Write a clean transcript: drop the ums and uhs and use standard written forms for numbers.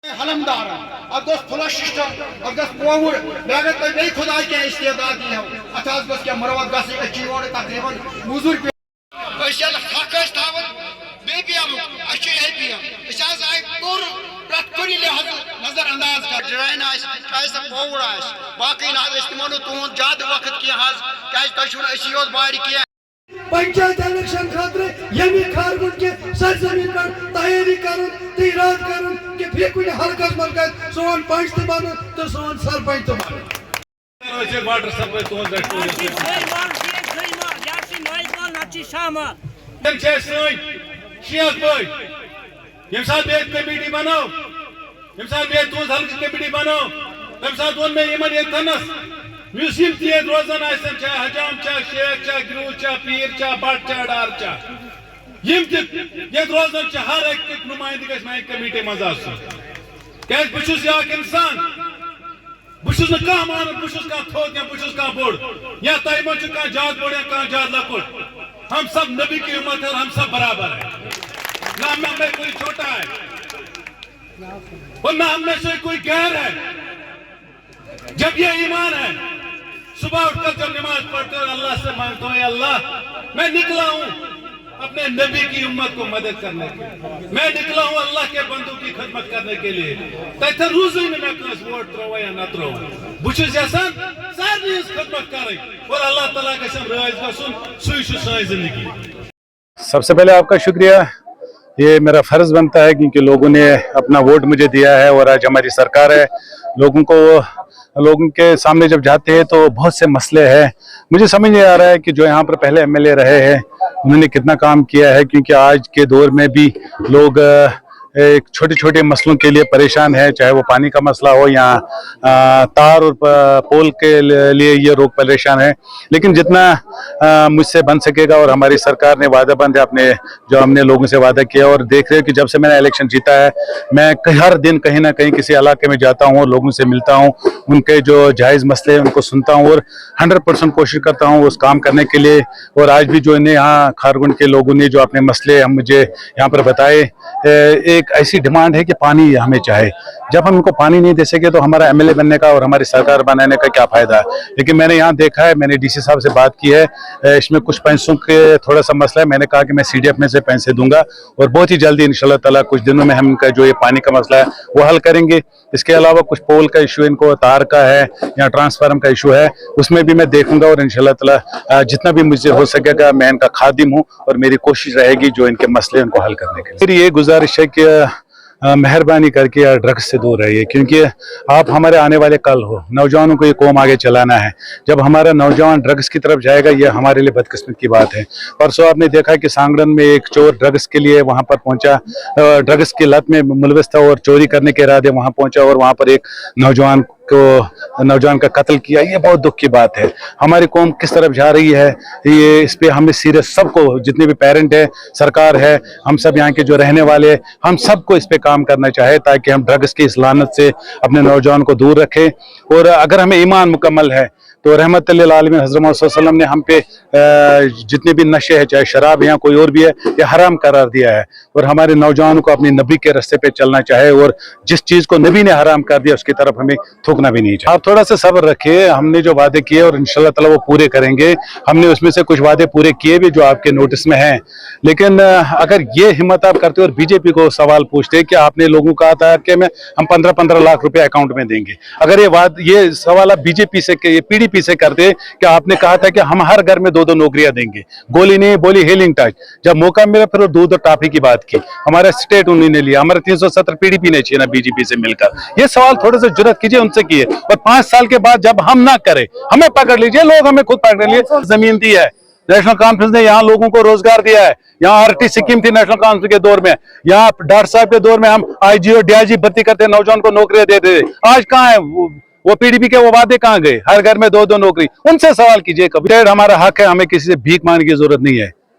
حلمدار اب گوس flush system اب گوس پوور میں اگر تھی بیٚیہِ خدا کینٛہہ استعداد دی ات حظ گوس کینٛہہ مروت گژھٕنۍ أسۍ چھِ یور تقریباً موٚزوٗرۍ پہ أسۍ ییٚلہِ حق ٲسۍ تھاوان بیٚیہِ پی ایم أسۍ چھِ اے پی ایم أسۍ حظ آیہِ پوٗرٕ پرٛٮ۪تھ کُنہِ لحاظہٕ نظر انداز کر ڈرین آسہِ چاہے سۄ پووُر آسہِ باقٕے نہ حظ أسۍ نِمو نہٕ تُہُنٛد زیادٕ وقت کینٛہہ حظ کیٛازِ تۄہہِ چھُو نہٕ أسی یوت وارِ کینٛہہ پنچایت الیکشن خاطر یمی کھارگن کے سرزمین پر تیاری کرن تیرات کرن کہ پھر کوئی حلقہ مرکز سون پنچ تو بنو تو سون سرپنچ تو بنو واٹر سپلائی تہذ شیخ بھائی یم سات بیت کمیٹی بنو یم سات بیت تہذ حلقہ کمیٹی بنو تم سات وون میں یمن یتنس یس یم تہ روزان آسن چاہے حجام چاہے شیخ چاہے گروہ چاہے پیر چاہے بٹ چاہے ڈار چاہے یم تہ یت روزان چھ ہر ایک نمائندہ گژھِ میانہ کمیٹی مز آسن کیاز بہ چھس یہ انسان بہ چھس نہ کانٛہہ مانان بہ چھس کانٛہہ تھوٚد یا بہ چھس کانٛہہ بوٚڑ یا تۄہہِ منٛز چھُ کانٛہہ زیادٕ بوٚڑ یا کانٛہہ زیادٕ لۄکُٹ ہم سب نبی کی امت ہے اور ہم سب برابر ہیں نہ ہم میں کوئی چھوٹا ہے اور نہ ہم میں سے کوئی غیر ہے جب یہ ایمان ہے صبح اٹھ کر جب نماز پڑھتے اور اللہ سے مانگتا ہوں اے اللہ میں نکلا ہوں اپنے نبی کی امت کو مدد کرنے کے لیے میں نکلا ہوں اللہ کے بندوں کی خدمت کرنے کے لیے تیتھر روزی میں کنس ووٹ ترو یا نہ ترو بچس یسان سارے خدمت کریں اور اللہ تعالیٰ کے سم رائز گسن سوئی سوئی زندگی. سب سے پہلے آپ کا شکریہ. یہ میرا فرض بنتا ہے کیونکہ لوگوں نے اپنا ووٹ مجھے دیا ہے اور آج ہماری سرکار ہے. لوگوں کے سامنے جب جاتے ہیں تو بہت سے مسئلے ہیں. مجھے سمجھ نہیں آ رہا ہے کہ جو یہاں پر پہلے ایم ایل اے رہے ہیں انہوں نے کتنا کام کیا ہے, کیونکہ آج کے دور میں بھی لوگ ایک چھوٹے چھوٹے مسئلوں کے لیے پریشان ہے, چاہے وہ پانی کا مسئلہ ہو یا تار اور پول کے لیے یہ لوگ پریشان ہیں. لیکن جتنا مجھ سے بن سکے گا, اور ہماری سرکار نے وعدہ بند ہے اپنے جو ہم نے لوگوں سے وعدہ کیا, اور دیکھ رہے کہ جب سے میں نے الیکشن جیتا ہے میں ہر دن کہیں نہ کہیں کسی علاقے میں جاتا ہوں اور لوگوں سے ملتا ہوں, ان کے جو جائز مسئلے ہیں ان کو سنتا ہوں اور 100% کوشش کرتا ہوں اس کام کرنے کے لیے. اور آج بھی جو انہیں یہاں کھارگن کے لوگوں نے جو اپنے مسئلے ہم مجھے یہاں پر بتائے, ایک ایسی ڈیمانڈ ہے کہ پانی ہمیں چاہے. جب ہم ان کو پانی نہیں دے سکے تو ہمارا ایم ایل اے بننے کا اور ہماری سرکار بنانے کا کیا فائدہ ہے. لیکن میں نے یہاں دیکھا ہے, میں نے ڈی سی صاحب سے بات کی ہے, اس میں کچھ پیسوں کے تھوڑا سا مسئلہ ہے. میں نے کہا کہ میں سی ڈی ایف میں سے پیسے دوں گا اور بہت ہی جلدی انشاءاللہ تعالیٰ کچھ دنوں میں ہم ان کا جو یہ پانی کا مسئلہ ہے وہ حل کریں گے. اس کے علاوہ کچھ پول کا ایشو ان کو تار کا ہے یا ٹرانسفارم کا ایشو ہے, اس میں بھی میں دیکھوں گا اور انشاءاللہ تعالیٰ جتنا بھی مجھ سے ہو سکے گا میں ان کا خادم ہوں اور میری کوشش رہے گی جو ان کے مسئلے ان کو حل کرنے کے لیے. میری یہ گزارش ہے کہ مہربانی کر کے ڈرگس سے دور رہیے, کیونکہ آپ ہمارے آنے والے کل ہو. نوجوانوں کو یہ قوم آگے چلانا ہے. جب ہمارا نوجوان ڈرگس کی طرف جائے گا یہ ہمارے لیے بدقسمت کی بات ہے. پرسوں آپ نے دیکھا کہ سانگڑن میں ایک چور ڈرگس کے لیے وہاں پر پہنچا, ڈرگس کی لت میں ملوث تھا اور چوری کرنے کے ارادے وہاں پہنچا اور وہاں پر ایک نوجوان کا قتل کیا. یہ بہت دکھ کی بات ہے. ہماری قوم کس طرف جا رہی ہے, یہ اس پہ ہمیں سیریس سب کو, جتنے بھی پیرنٹ ہیں, سرکار ہے, ہم سب یہاں کے جو رہنے والے, ہم سب کو اس پہ کام کرنا چاہے تاکہ ہم ڈرگس کی اس لعنت سے اپنے نوجوان کو دور رکھیں. اور اگر ہمیں ایمان مکمل ہے تو رحمت للعالمین حضرت محمد صلی اللہ علیہ وسلم نے ہم پہ جتنے بھی نشے ہیں, چاہے شراب ہے یا کوئی اور بھی ہے, یہ حرام قرار دیا ہے. اور ہمارے نوجوانوں کو اپنے نبی کے راستے پہ چلنا چاہے اور جس چیز کو نبی نے حرام کر دیا اس کی طرف ہمیں تھوکنا بھی نہیں چاہیے. آپ تھوڑا سا صبر رکھیے, ہم نے جو وعدے کیے اور انشاءاللہ تعالیٰ وہ پورے کریں گے. ہم نے اس میں سے کچھ وعدے پورے کیے بھی جو آپ کے نوٹس میں ہیں. لیکن اگر یہ ہمت آپ کرتے اور بی جے پی کو سوال پوچھتے کہ آپ نے لوگوں کا کہا کہ ہم 15 لاکھ روپے اکاؤنٹ میں دیں گے, اگر یہ سوال آپ بی جے پی سے, پی ڈی پی سے کرتے کہ آپ نے کہا تھا کہ ہم ہر گھر میں 2 نوکریاں دیں گے, گولی نہیں بولی ہیلنگ ٹچ, جب موقع ملا پھر دودھ اور ٹافی کی بات کی, ہمارا اسٹیٹ انہوں نے لیا, ہمارا 370 پی ڈی پی نے چھینا بی جے پی سے مل کر. یہ سوال تھوڑے سے جرات کیجئے ان سے کیے, اور 5 سال کے بعد جب ہم نہ کریں ہمیں پکڑ لیجئے, لوگ ہمیں خود پکڑ لیے. زمین دی ہے, نیشنل کانفرنس نے یہاں لوگوں کو روزگار دیا ہے. یہاں آر ٹی سکیم تھی نیشنل کانفرنس کے دور میں, یہاں ڈاکٹر صاحب کے دور میں ہم آئی جی اور ڈی آئی جی بھرتی کرتے, نوجوان کو نوکریاں دیتے. آج کہاں ہے وہ پی ڈی پی کے وہ وعدے, کہاں گئے؟ ہر گھر میں 2 نوکری. ان سے سوال کیجئے. کبھی ہمارا حق ہے, ہمیں کسی سے بھیک مانگنے کی ضرورت نہیں ہے.